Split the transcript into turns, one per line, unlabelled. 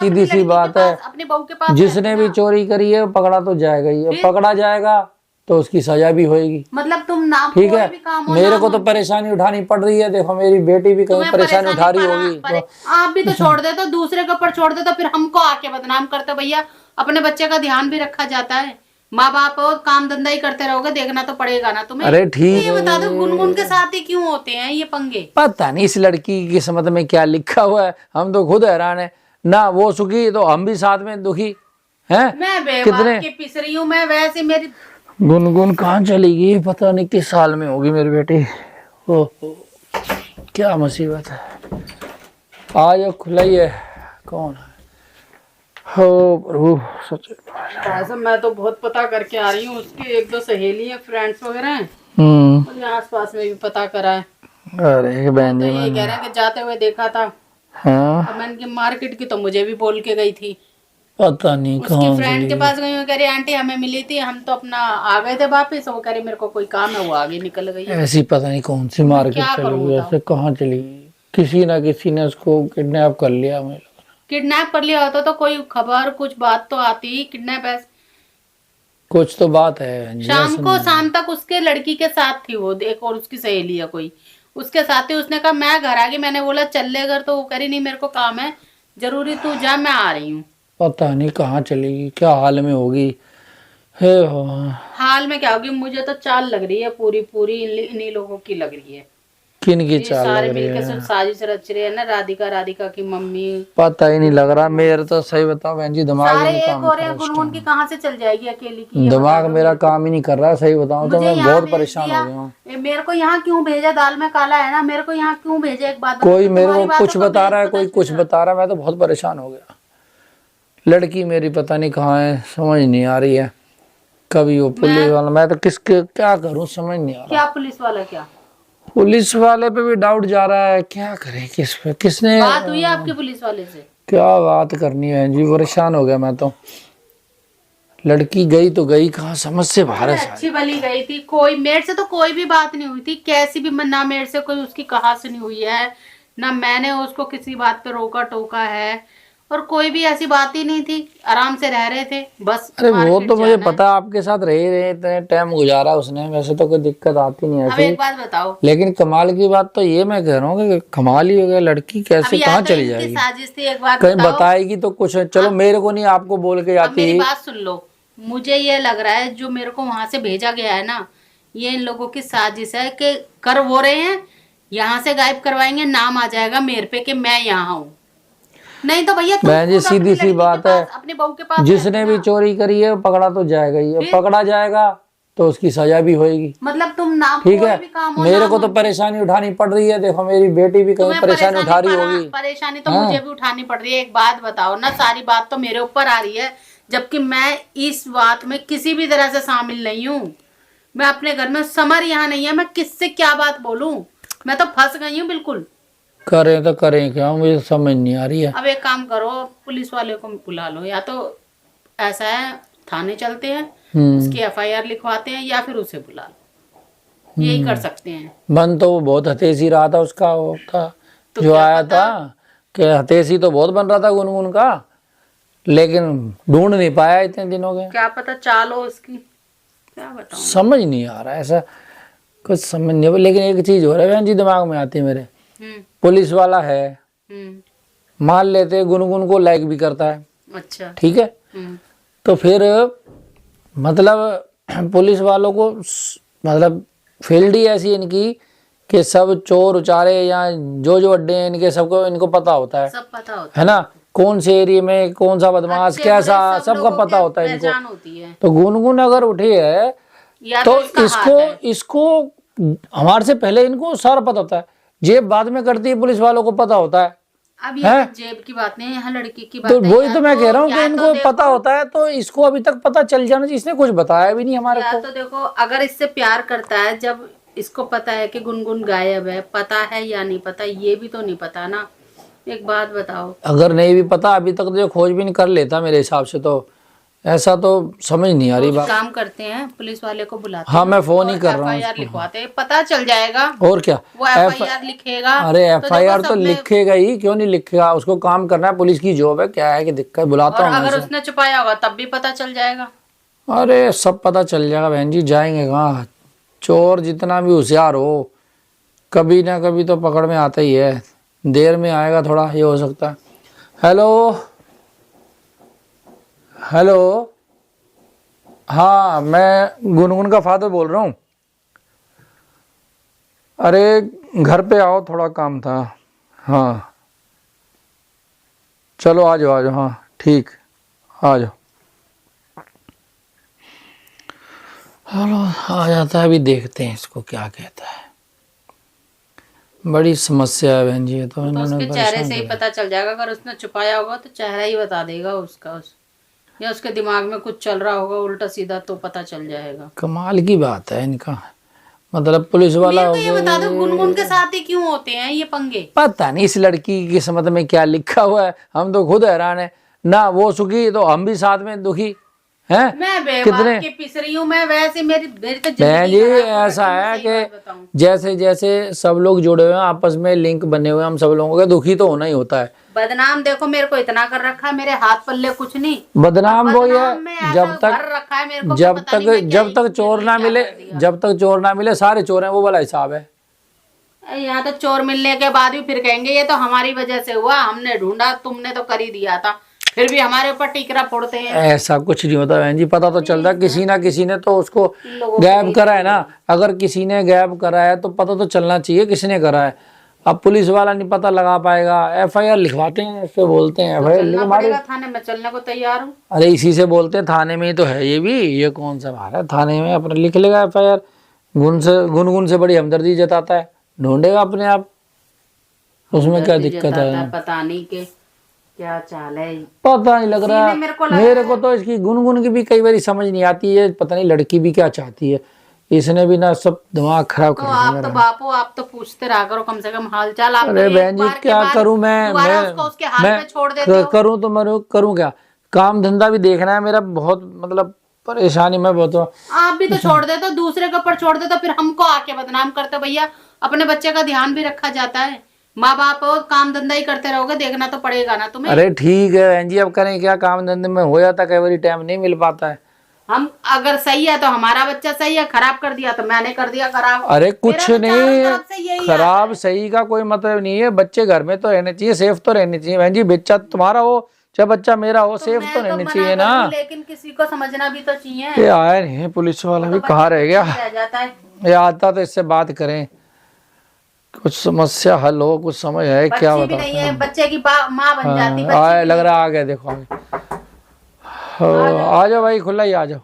सीधी सी बात है,
अपने बहू के पास
जिसने भी चोरी करी है पकड़ा तो जाएगा ही है, पकड़ा जाएगा तो उसकी सजा भी होएगी।
मतलब तुम नाम
ठीक
कोई
है,
भी काम हो,
मेरे को तो परेशानी उठानी पड़ रही है। देखो मेरी बेटी भी कहीं परेशानी उठा रही होगी तो
आप भी तो छोड़ दे, तो दूसरे के ऊपर छोड़ दे तो फिर हमको आके बदनाम करते हो। भैया अपने बच्चे का ध्यान भी रखा जाता है, माँ बाप हो, काम धंधा ही करते रहोगे, देखना तो पड़ेगा ना तुम्हें।
अरे ठीक
ये बता दो गुनगुन के साथ ही क्यों होते हैं ये पंगे?
पता नहीं इस लड़की की किस्मत में क्या लिखा हुआ है, हम तो खुद हैरान है ना। वो सुखी तो हम भी साथ में दुखी हैं।
मैं बेबाक की पिस रही हूँ मैं, वैसे मेरी
गुनगुन कहाँ चली गई, पता नहीं किस साल में होगी मेरी बेटी। ओ क्या मुसीबत है, आज खुला ही है, कौन है? हो प्रभु सच।
ऐसा मैं तो बहुत पता करके आ रही हूँ, उसकी एक दो सहेली है, फ्रेंड्स वगैरह हैं, और आस पास में भी पता करा है।
अरे बहन
तो
जी
ये कह रहे हैं कि जाते हुए देखा था।
हाँ,
अब मैंने की मार्केट की तो मुझे भी बोल के गई थी,
पता नहीं
उसकी
कहाँ
फ्रेंड
चली
के
गई।
पास गई, वो कह रही आंटी हमें मिली थी, हम तो अपना आ गए थे वापिस, वो कह रही मेरे को कोई काम है, वो आगे निकल गई है।
ऐसी पता नहीं कौन सी मार्केट
क्या
चली
करूं
गई,
बताओ?
ऐसे कहाँ चली गई, किसी ना किसी ने उसको किडनैप कर लिया। मुझे
किडनैप कर लिया होता तो कोई खबर कुछ बात तो आती। किडनैप है,
कुछ तो बात है।
शाम तक उसके लड़की के साथ थी वो, एक और उसकी सहेली है कोई, उसके साथ ही। उसने कहा मैं घर आ गई, मैंने बोला चल ले घर, तो वो कह रही नहीं मेरे को काम है जरूरी, तू जा मैं आ रही हूँ।
पता नहीं कहाँ चली गई, क्या हाल में होगी। हे भगवान,
हाल में क्या होगी, मुझे तो चाल लग रही है पूरी पूरी इन्हीं लोगों की लग रही है।
किन की
ये
चाल
सारे
लग रही
मिलके
है,
सब साजिश रच रहे हैं ना, राधिका की मम्मी,
पता ही नहीं लग रहा। मेरे तो सही बताओ बहन जी, दिमाग ही
सारे
नहीं
एक
काम
और
कर रहा
एक।
इस
गुनगुन की
टाइम।
कहाँ से चल जाएगी अकेली की, ये
दिमाग
बता दो
मेरा
मेरे को।
काम ही नहीं कर रहा, सही बताऊं तो
मुझे
मैं
यहाँ
बहुत
भेज
परेशान
दिया,
हो गया हूँ।
मेरे को यहाँ क्यों भेजा, दाल में काला है ना, मेरे को यहाँ क्यों भेजा, एक बात
कोई
बताओ,
मेरे
तुम्हारी
को
बातों
कुछ
का
बता
बेस
रहा है,
पता
कोई
चल
कुछ
रहा।
बता रहा है, मैं तो बहुत परेशान हो गया। लड़की मेरी पता नहीं कहाँ है, समझ नहीं आ रही है। कभी वो पुलिस वाला, मैं तो किसके क्या करूं समझ नहीं आ रहा।
क्या पुलिस वाला, क्या
पुलिस वाले पे भी डाउट जा रहा है, क्या करें, किस पे, किसने
बात हुई है आपकी पुलिस वाले से?
क्या बात करनी है जी, परेशान हो गया मैं तो। लड़की गई तो गई कहाँ, समझ से बाहर है सारी।
अच्छी भली गई थी, कोई मेरे से तो कोई भी बात नहीं हुई थी, कैसी भी, ना मेरे से कोई उसकी कहा सुनी हुई है, ना मैंने उसको किसी बात पे रोका टोका है, और कोई भी ऐसी बात ही नहीं थी, आराम से रह रहे थे बस।
अरे वो
मार्केट
तो मुझे
जाना है।
पता है, आपके साथ रहे इतने टाइम गुजारा उसने, वैसे तो कोई दिक्कत आती नहीं
अब
ऐसी।
एक बात बताओ,
लेकिन कमाल की बात तो ये मैं कह रहा हूँ कि कमाल ही हो गया, लड़की कैसे
अभी
कहाँ
तो
चली
इनकी
जाएगी।
साजिश थी, एक बात
कहीं
बताओ।
बताएगी तो कुछ, चलो मेरे को नहीं, आपको बोल के
अब
जाती।
मेरी बात सुन लो, मुझे ये लग रहा है जो मेरे को वहां से भेजा गया है ना, ये इन लोगों की साजिश है कि कर वो रहे हैं, यहाँ से गायब करवाएंगे, नाम आ जाएगा मेरे पे कि मैं यहाँ हूँ। नहीं तो भैया तुम
बहन जी
खुद अपनी
सीधी सी
लड़की के
बात है,
पास, अपने बहू के पास
जिसने
रहते
भी
ना।
चोरी करी है पकड़ा तो जाएगा ही है, पकड़ा जाएगा तो उसकी सजा भी होएगी।
मतलब तुम नाम
ठीक
कोई
है,
भी काम हो,
मेरे
नाम
को तो
हो,
परेशानी उठानी पड़ रही है। देखो मेरी बेटी भी कहीं
तुम्हें
परेशानी उठा रही होगी।
परेशानी तो
हाँ।
मुझे भी उठानी पड़ रही है। एक बात बताओ ना, सारी बात तो मेरे ऊपर आ रही है, जबकि मैं इस बात में किसी भी तरह से शामिल नहीं हूँ। मैं अपने घर में, समर यहाँ नहीं है, मैं किससे क्या बात बोलूं, मैं तो फंस गई हूँ बिल्कुल।
करें तो करें क्या, मुझे समझ नहीं आ रही है।
अब एक काम करो, पुलिस वाले को बुला लो, या तो ऐसा है थाने चलते हैं, उसकी एफआईआर लिखवाते हैं, या फिर उसे बुला लो, यही कर सकते हैं।
मन तो वो बहुत हतेशी रहा था उसका, वो था
तो
जो
क्या
आया
पता?
था कि हतेशी तो बहुत बन रहा था गुनगुन का, लेकिन ढूंढ नहीं पाया इतने दिनों के।
क्या पता चालो उसकी, क्या बताऊं।
समझ नहीं आ रहा ऐसा कुछ, समझ नहीं। लेकिन एक चीज हो रहा है बहन जी, दिमाग में आती है मेरे, पुलिस वाला है, मान लेते हैं गुनगुन को लाइक भी करता है,
अच्छा,
ठीक है, तो फिर मतलब पुलिस वालों को मतलब फील्ड ही ऐसी है इनकी कि सब चोर उचारे या जो अड्डे हैं इनके, सबको इनको पता होता है,
सब पता होता
है ना, कौन से एरिया में कौन सा बदमाश
अच्छे
कैसा,
बुरे सब
सबका
लोगों
पता
के
होता है
पहचान
इनको।
होती है।
तो गुनगुन अगर उठी है
या
तो
इसका
इसको
हाथ है।
इसको हमारे से पहले इनको सारा पता होता है। जेब बाद में करती है, पुलिस वालों को पता होता है।
अब ये जेब की बात नहीं, यहाँ लड़की की बात
तो
है।
वही
या
तो मैं कह रहा हूँ कि
या
इनको
देखो,
पता होता है, तो इसको अभी तक पता चल जाना चाहिए। इसने कुछ बताया भी नहीं हमारे
या
को।
तो देखो, अगर इससे प्यार करता है, जब इसको पता है कि गुनगुन गायब है, पता है या नहीं पता, ये भी तो नहीं पता ना। एक बात बताओ,
अगर नहीं भी पता अभी तक तो खोजबीन कर लेता मेरे हिसाब से, तो ऐसा तो समझ नहीं आ रही बात।
काम करते हैं, पुलिस वाले को बुलाते
हाँ
हैं
मैं फोन ही
और
कर रहा हूँ
FIR
उसको।
लिखवाते हैं, पता चल जाएगा।
और क्या,
वो FIR लिखेगा।
अरे
तो देखो
FIR तो
सब में-
लिखेगा ही, क्यों नहीं लिखेगा, उसको काम करना है, पुलिस की जॉब है, क्या है कि दिक्कत, बुलाता
और
हूँ मैं
अगर
उसे।
उसने छुपाया होगा तब भी पता चल जाएगा।
अरे सब पता चल जाएगा बहन जी, जाएंगे कहाँ, चोर जितना भी होशियार हो कभी ना कभी तो पकड़ में आता ही है, देर में आएगा थोड़ा ये हो सकता है। हेलो हेलो, हाँ मैं गुनगुन का फादर बोल रहा हूँ। अरे घर पे आओ, थोड़ा काम था। हाँ चलो आ जाओ आ जाओ, हाँ ठीक, आ जाओ। चलो आ जाता है, अभी देखते हैं इसको क्या कहता है। बड़ी समस्या है बहन जी, ये तो
तो
इन्होंने
उसके चेहरे
परेशान
से ही
किया।
पता चल जाएगा, अगर उसने छुपाया होगा तो चेहरा ही बता देगा उसका, या उसके दिमाग में कुछ चल रहा होगा उल्टा सीधा तो पता चल जाएगा।
कमाल की बात है इनका, मतलब पुलिस वाला
मेरे
हो
को ये बता दो, गुनगुन के
गए।
साथ ही क्यों होते हैं ये पंगे?
पता नहीं इस लड़की की किस्मत में क्या लिखा हुआ है, हम तो खुद हैरान है ना, वो सुखी तो हम भी साथ में दुखी हैं।
मैं बेबाक
कितने
की पिस रही हूँ मैं, वैसे मेरी तो
बहन
जिंदगी
जी
खराब हो
ऐसा
रखी है,
है
मैं सही बात
कि
बताऊं।
जैसे जैसे सब लोग जुड़े हुए हैं आपस में, लिंक बने हुए हैं, हम सब लोगों का दुखी तो होना ही होता है।
बदनाम देखो मेरे को इतना कर रखा है, मेरे हाथ पल्ले कुछ नहीं।
बदनाम वो
बदनाम में
है,
ऐसा
जब
भर
तक
रखा है मेरे को कि
जब
पता नहीं मैं
तक
क्या
जब तक
ही
चोर ना
क्या
मिले,
कर दिया।
जब तक चोर ना मिले सारे चोर हैं, वो वाला हिसाब है।
यहाँ तो चोर मिलने के बाद भी फिर कहेंगे ये तो हमारी वजह से हुआ, हमने ढूंढा, तुमने तो कर ही दिया था, फिर भी हमारे ऊपर टीकरा फोड़ते हैं।
ऐसा कुछ नहीं होता बहन जी, पता तो चलता किसी ना किसी ने तो उसको
लोगों को
गायब
नहीं
करा है ना। अगर किसी ने गायब करा है तो पता तो चलना चाहिए किसने करा है। अब पुलिस वाला नहीं पता लगा पाएगा, FIR लिखवाते हैं, इससे बोलते हैं FIR लिख
चलना
हमारे।
पड़ेगा थाने में, चलने को तैयार हूँ।
अरे इसी से बोलते हैं, थाने में ही तो है ये भी, ये कौन सा बात है, थाने में अपने लिख लेगा FIR। गुनगुन से बड़ी हमदर्दी जताता है, ढूंढेगा अपने आप, उसमें क्या
दर्दी
दिक्कत
जताता
है।
पता नहीं के क्या चाल है।
पता नहीं लग रहा, मेरे को तो इसकी गुनगुन की भी कई बार समझ नहीं आती है, पता नहीं लड़की भी क्या चाहती है, इसने भी ना सब दिमाग खराब कर
तो
दिया
आप
मेरा।
तो बापू आप तो पूछते रहा करो कम से कम हाल चाल। आप
अरे
तो एक
बहन जी
बार के
क्या
बाद
करूं
दोबारा उसको उसके हाल पे छोड़ देते हो।
करूं तो मैं करूं क्या, काम धंधा भी देखना है मेरा, बहुत मतलब परेशानी में बहुत हूं।
आप भी तो छोड़ देते हो, दूसरे के ऊपर छोड़ देते हो, फिर हमको आके बदनाम करते हो। भैया अपने बच्चे का ध्यान भी रखा जाता है, माँ बाप हो, काम धंधा ही करते रहोगे, देखना तो पड़ेगा ना तुम्हें।
अरे ठीक है बहन जी, अब करें क्या, काम धंधे में हो जाता, कई बार टाइम नहीं मिल पाता है।
हम अगर सही है तो हमारा बच्चा सही है, खराब कर दिया तो मैंने कर दिया खराब।
अरे कुछ
मेरा तो चारों
नहीं,
तरफ से यही
खराब सही का कोई मतलब नहीं है, बच्चे घर में तो रहने चाहिए, सेफ तो रहने चाहिए बहन जी, बच्चा तुम्हारा हो चाहे बच्चा मेरा हो, सेफ तो
मैं
रहने
मना
चाहिए ना।
करूं, लेकिन किसी को समझना भी तो चाहिए।
ये आया नहीं है पुलिस वाला भी, कहाँ रह गया,
रह जाता है।
ये आता तो इससे बात करें, कुछ समस्या हल हो, कुछ समझ है क्या
बच्ची भी
बता।
नहीं है, बच्चे की माँ बन जाती,
हाँ,
बच्ची भी
लग
नहीं।
रहा आ गया, देखो आ गया। आ जाओ भाई, खुला ही आ जाओ।